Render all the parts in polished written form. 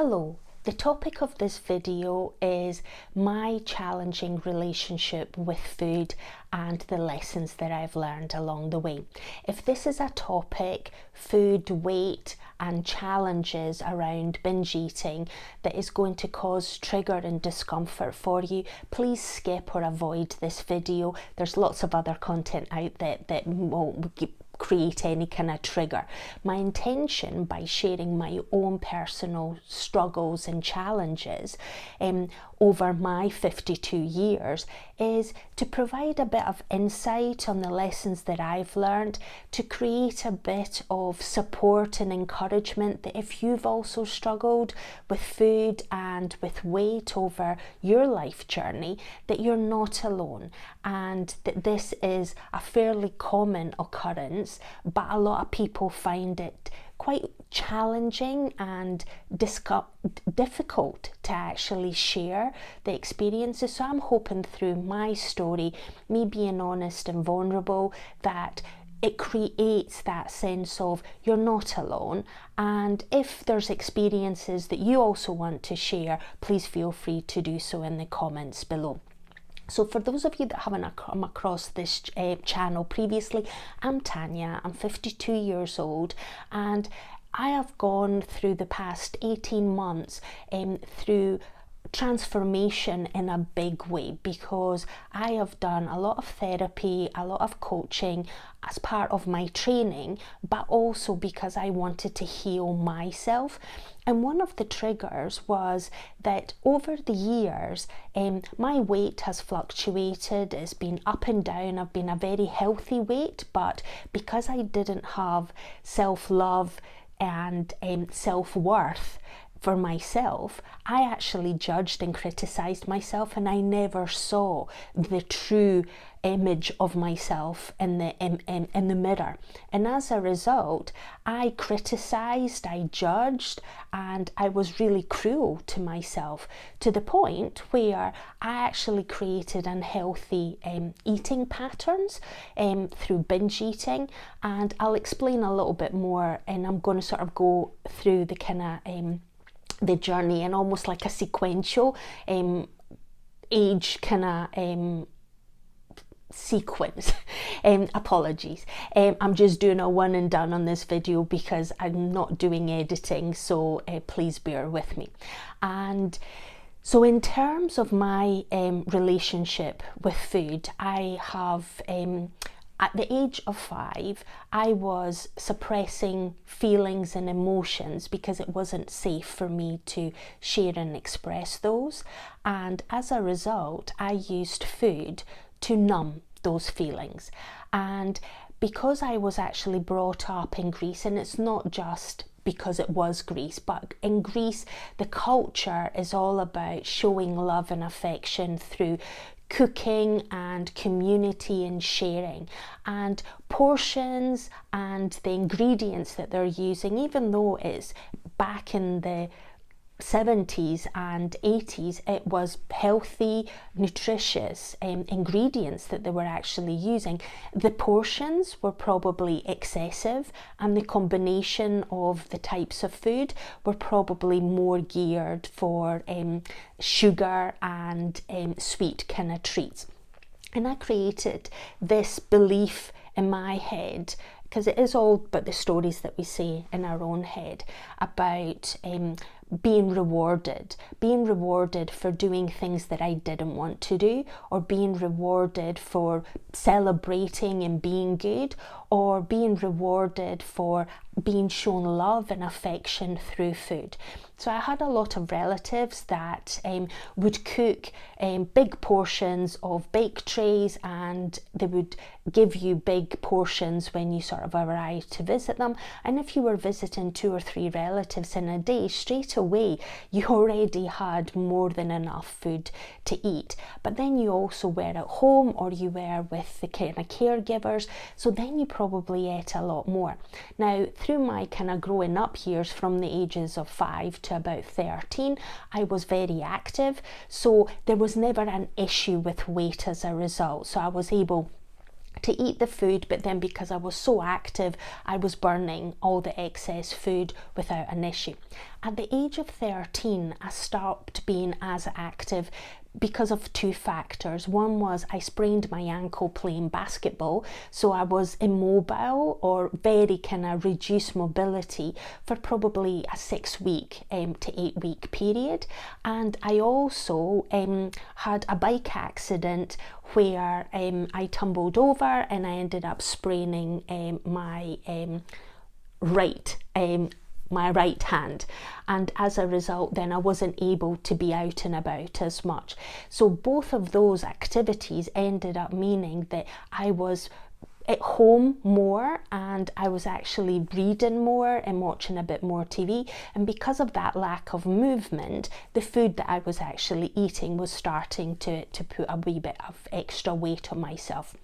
Hello, the topic of this video is my challenging relationship with food and the lessons that I've learned along the way. If this is a topic, food, weight and challenges around binge eating, that is going to cause trigger and discomfort for you, please skip or avoid this video. There's lots of other content out there that won't create any kind of trigger. My intention by sharing my own personal struggles and challenges over my 52 years is to provide a bit of insight on the lessons that I've learned, to create a bit of support and encouragement that if you've also struggled with food and with weight over your life journey, that you're not alone and that this is a fairly common occurrence, but a lot of people find it quite challenging and difficult to actually share the experiences. So I'm hoping through my story, me being honest and vulnerable, that it creates that sense of you're not alone. And if there's experiences that you also want to share, please feel free to do so in the comments below. So for those of you that haven't come across this channel previously, I'm Tanya, I'm 52 years old, and I have gone through the past 18 months through transformation in a big way, because I have done a lot of therapy, a lot of coaching as part of my training, but also because I wanted to heal myself. And one of the triggers was that over the years, my weight has fluctuated. It's been up and down. I've been a very healthy weight, but because I didn't have self-love and self-worth for myself, I actually judged and criticized myself, and I never saw the true image of myself in the mirror. And as a result, I criticized, I judged, and I was really cruel to myself, to the point where I actually created unhealthy eating patterns through binge eating. And I'll explain a little bit more, and I'm going to sort of go through the kind of the journey in almost like a sequential age kind of sequence. Apologies. I'm just doing a one and done on this video because I'm not doing editing, so please bear with me. And so in terms of my relationship with food, I have at the age of 5, I was suppressing feelings and emotions because it wasn't safe for me to share and express those. And as a result, I used food to numb those feelings. And because I was actually brought up in Greece, and it's not just because it was Greece, but in Greece, the culture is all about showing love and affection through cooking and community and sharing, and portions and the ingredients that they're using, even though it's back in the 70s and 80s, it was healthy, nutritious ingredients that they were actually using. The portions were probably excessive, and the combination of the types of food were probably more geared for sugar and sweet kind of treats. And I created this belief in my head, because it is all about the stories that we say in our own head, about being rewarded for doing things that I didn't want to do, or being rewarded for celebrating and being good, or being rewarded for being shown love and affection through food. So I had a lot of relatives that would cook big portions of bake trays, and they would give you big portions when you sort of arrived to visit them. And if you were visiting 2 or 3 relatives in a day, straight away you already had more than enough food to eat. But then you also were at home, or you were with the kind of caregivers, so then you probably ate a lot more. Now, through my kind of growing up years, from the ages of 5 to about 13, I was very active, so there was never an issue with weight as a result. So I was able to eat the food, but then because I was so active, I was burning all the excess food without an issue. At the age of 13, I stopped being as active because of two factors. One was I sprained my ankle playing basketball, so I was immobile or very kind of reduced mobility for probably a 6-week to 8-week period. And I also had a bike accident where I tumbled over and I ended up spraining my right hand, and as a result then I wasn't able to be out and about as much. So both of those activities ended up meaning that I was at home more, and I was actually reading more and watching a bit more TV, and because of that lack of movement, the food that I was actually eating was starting to put a wee bit of extra weight on myself.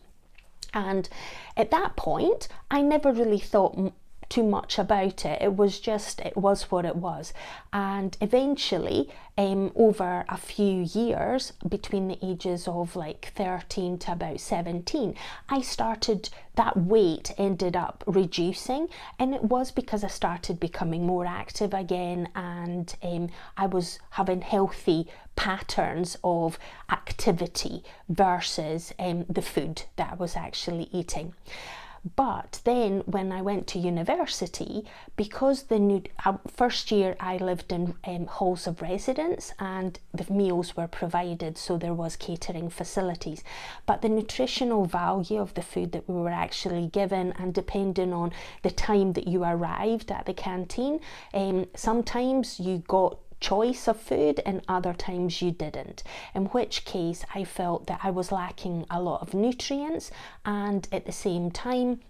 And at that point I never really thought too much about it. It was what it was. And eventually, over a few years, between the ages of like 13 to about 17, that weight ended up reducing, and it was because I started becoming more active again, and I was having healthy patterns of activity versus the food that I was actually eating. But then when I went to university, because first year I lived in halls of residence and the meals were provided, so there was catering facilities. But the nutritional value of the food that we were actually given, and depending on the time that you arrived at the canteen, sometimes you got choice of food and other times you didn't, in which case I felt that I was lacking a lot of nutrients, and at the same time,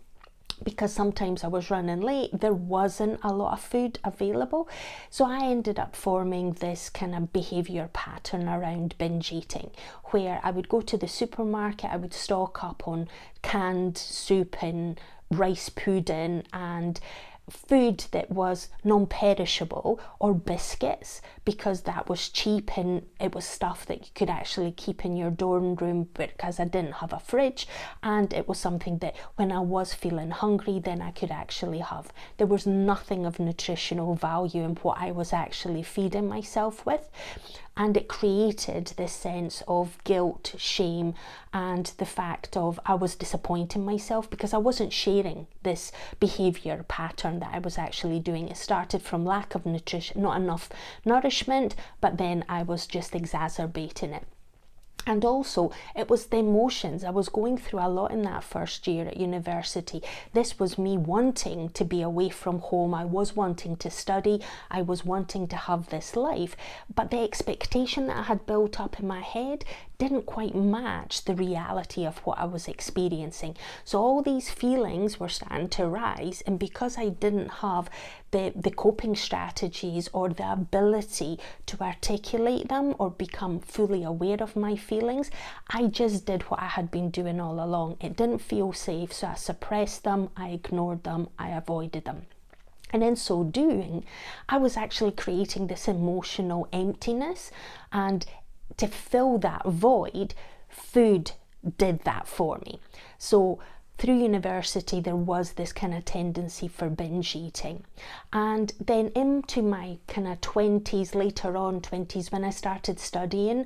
because sometimes I was running late, there wasn't a lot of food available. So I ended up forming this kind of behaviour pattern around binge eating, where I would go to the supermarket, I would stock up on canned soup and rice pudding and food that was non-perishable, or biscuits, because that was cheap and it was stuff that you could actually keep in your dorm room, because I didn't have a fridge, and it was something that when I was feeling hungry then I could actually have. There was nothing of nutritional value in what I was actually feeding myself with, and it created this sense of guilt, shame, and the fact of I was disappointing myself because I wasn't sharing this behaviour pattern that I was actually doing. It started from lack of nutrition, not enough nourishment, but then I was just exacerbating it. And also, it was the emotions. I was going through a lot in that first year at university. This was me wanting to be away from home. I was wanting to study. I was wanting to have this life. But the expectation that I had built up in my head didn't quite match the reality of what I was experiencing. So all these feelings were starting to rise, and because I didn't have the coping strategies or the ability to articulate them or become fully aware of my feelings, I just did what I had been doing all along. It didn't feel safe, so I suppressed them, I ignored them, I avoided them. And in so doing, I was actually creating this emotional emptiness, and to fill that void, food did that for me. So through university, there was this kind of tendency for binge eating. And then into my kind of 20s, later on 20s, when I started studying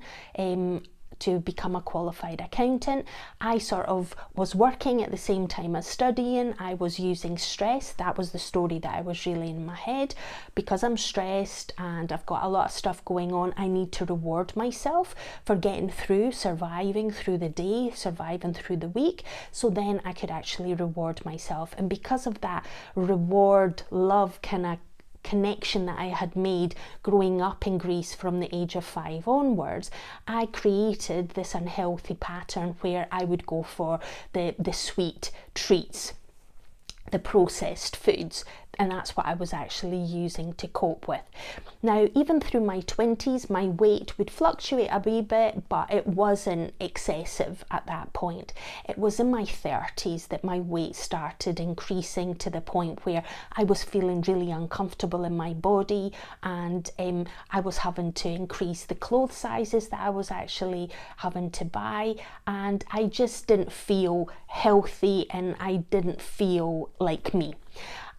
to become a qualified accountant, I sort of was working at the same time as studying. I was using stress. That was the story that I was really in my head. Because I'm stressed and I've got a lot of stuff going on, I need to reward myself for getting through, surviving through the day, surviving through the week, so then I could actually reward myself. And because of that reward, love kind of connection that I had made growing up in Greece from the age of 5 onwards, I created this unhealthy pattern where I would go for the sweet treats, the processed foods, And that's what I was actually using to cope with. Now, even through my 20s, my weight would fluctuate a wee bit, but it wasn't excessive at that point. It was in my 30s that my weight started increasing to the point where I was feeling really uncomfortable in my body, and I was having to increase the clothes sizes that I was actually having to buy, and I just didn't feel healthy and I didn't feel like me.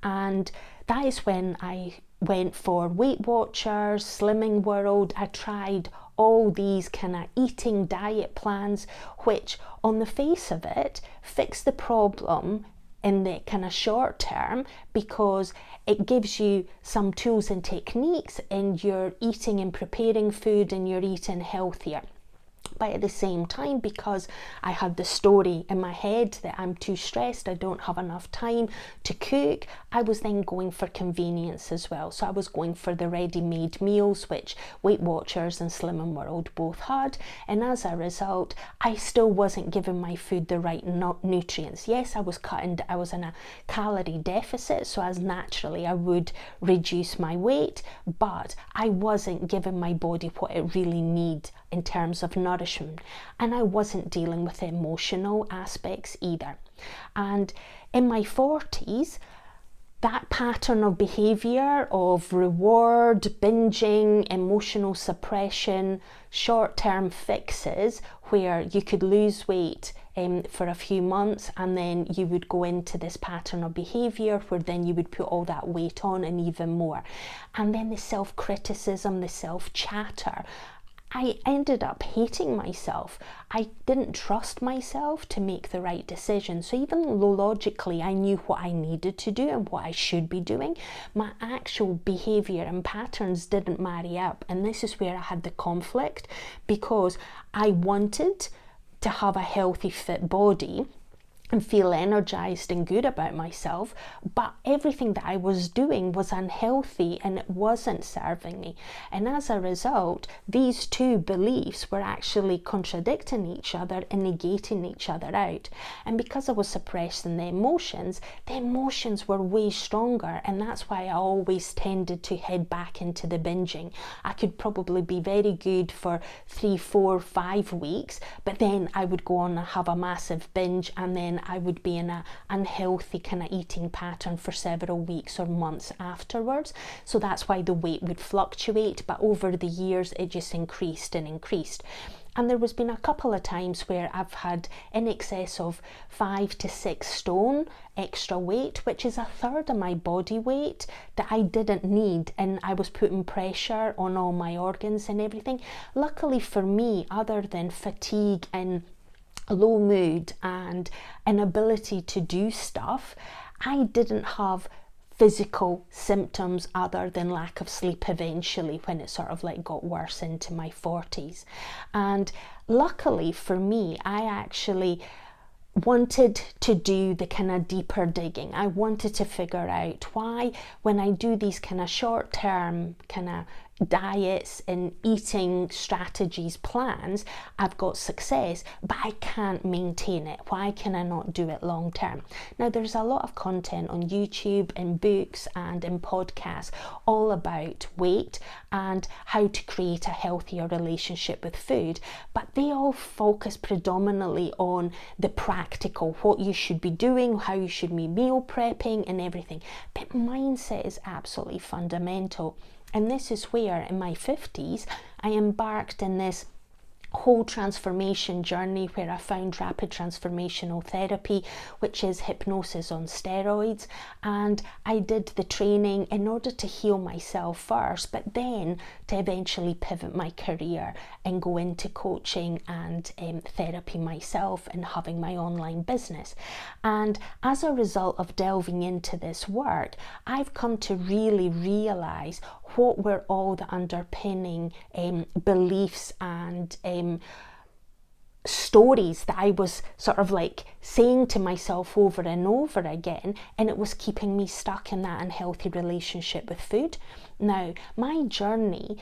And that is when I went for Weight Watchers, Slimming World. I tried all these kind of eating diet plans, which on the face of it fix the problem in the kind of short term, because it gives you some tools and techniques in your eating and preparing food, and you're eating healthier. But at the same time, because I had the story in my head that I'm too stressed, I don't have enough time to cook, I was then going for convenience as well. So I was going for the ready-made meals, which Weight Watchers and Slimming World both had. And as a result, I still wasn't giving my food the right nutrients. Yes, I was in a calorie deficit, so as naturally I would reduce my weight, but I wasn't giving my body what it really needed in terms of nourishment, and I wasn't dealing with the emotional aspects either. And in my 40s, that pattern of behaviour of reward, binging, emotional suppression, short-term fixes where you could lose weight for a few months, and then you would go into this pattern of behaviour where then you would put all that weight on and even more. And then the self-criticism, the self-chatter. I ended up hating myself. I didn't trust myself to make the right decision. So even though logically I knew what I needed to do and what I should be doing, my actual behaviour and patterns didn't marry up. And this is where I had the conflict, because I wanted to have a healthy, fit body and feel energized and good about myself, but everything that I was doing was unhealthy and it wasn't serving me. And as a result, these two beliefs were actually contradicting each other and negating each other out. And because I was suppressing the emotions were way stronger, and that's why I always tended to head back into the binging. I could probably be very good for 3, 4, 5 weeks, but then I would go on and have a massive binge, and then I would be in an unhealthy kind of eating pattern for several weeks or months afterwards. So that's why the weight would fluctuate, but over the years it just increased and increased. And there has been a couple of times where I've had in excess of 5 to 6 stone extra weight, which is a third of my body weight that I didn't need, and I was putting pressure on all my organs and everything. Luckily for me, other than fatigue and low mood and inability to do stuff, I didn't have physical symptoms other than lack of sleep eventually, when it sort of like got worse into my 40s. And luckily for me, I actually wanted to do the kind of deeper digging. I wanted to figure out why, when I do these kind of short-term kind of diets and eating strategies, plans, I've got success, but I can't maintain it. Why can I not do it long term? Now, there's a lot of content on YouTube and books and in podcasts all about weight and how to create a healthier relationship with food, but they all focus predominantly on the practical, what you should be doing, how you should be meal prepping and everything. But mindset is absolutely fundamental. And this is where, in my 50s, I embarked in this whole transformation journey where I found Rapid Transformational Therapy, which is hypnosis on steroids. And I did the training in order to heal myself first, but then to eventually pivot my career and go into coaching and therapy myself and having my online business. And as a result of delving into this work, I've come to really realize what were all the underpinning beliefs and stories that I was sort of like saying to myself over and over again, and it was keeping me stuck in that unhealthy relationship with food. Now, my journey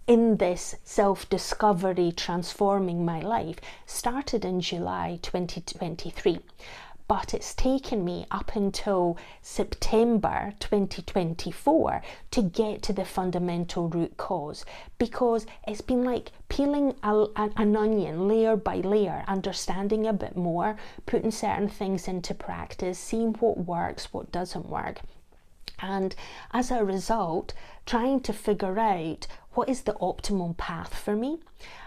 in this self-discovery, transforming my life, started in July 2023. but it's taken me up until September 2024 to get to the fundamental root cause, because it's been like peeling an onion layer by layer, understanding a bit more, putting certain things into practice, seeing what works, what doesn't work. And as a result, trying to figure out what is the optimal path for me.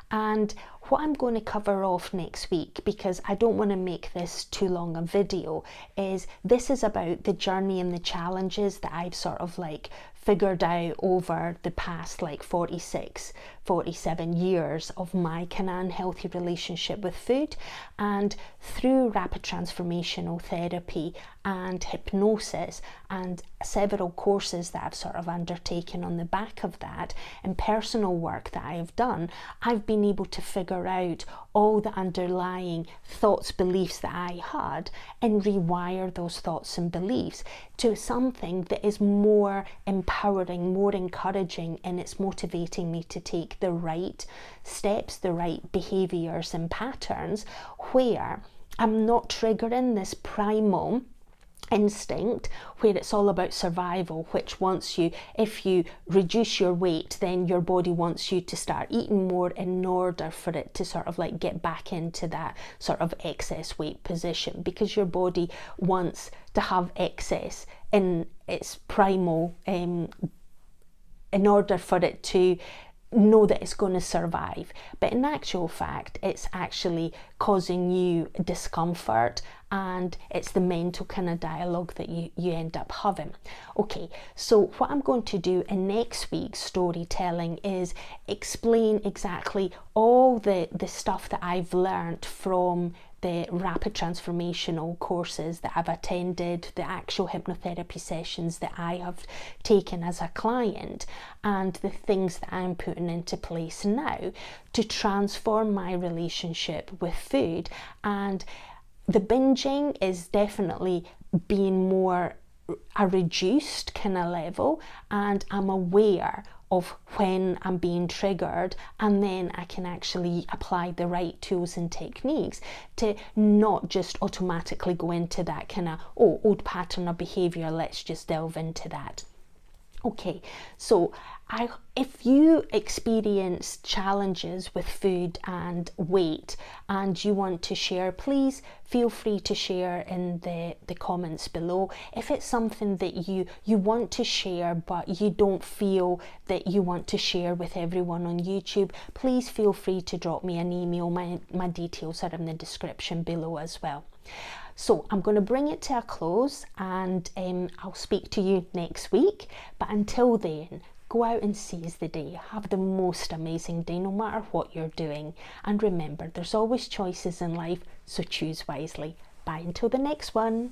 And what I'm going to cover off next week, because I don't want to make this too long a video, is this is about the journey and the challenges that I've sort of like figured out over the past like 47 years of my kind of unhealthy relationship with food. And through Rapid Transformational Therapy and hypnosis and several courses that I've sort of undertaken on the back of that, and personal work that I've done, I've been able to figure out all the underlying thoughts, beliefs that I had, and rewire those thoughts and beliefs to something that is more empowering, more encouraging, and it's motivating me to take the right steps, the right behaviors and patterns, where I'm not triggering this primal instinct where it's all about survival, which wants you, if you reduce your weight, then your body wants you to start eating more in order for it to sort of like get back into that sort of excess weight position, because your body wants to have excess in its primal in order for it to know that it's going to survive. But in actual fact, it's actually causing you discomfort, and it's the mental kind of dialogue that you end up having. Okay, so what I'm going to do in next week's storytelling is explain exactly all the stuff that I've learned from the Rapid Transformational courses that I've attended, the actual hypnotherapy sessions that I have taken as a client, and the things that I'm putting into place now to transform my relationship with food. And the binging is definitely being more a reduced kind of level, and I'm aware of when I'm being triggered, and then I can actually apply the right tools and techniques to not just automatically go into that kind of, oh, old pattern of behavior, let's just delve into that. Okay, so if you experience challenges with food and weight and you want to share, please feel free to share in the comments below. If it's something that you want to share but you don't feel that you want to share with everyone on YouTube, please feel free to drop me an email. My details are in the description below as well. So I'm going to bring it to a close, and I'll speak to you next week. But until then, go out and seize the day. Have the most amazing day no matter what you're doing. And remember, there's always choices in life, so choose wisely. Bye until the next one.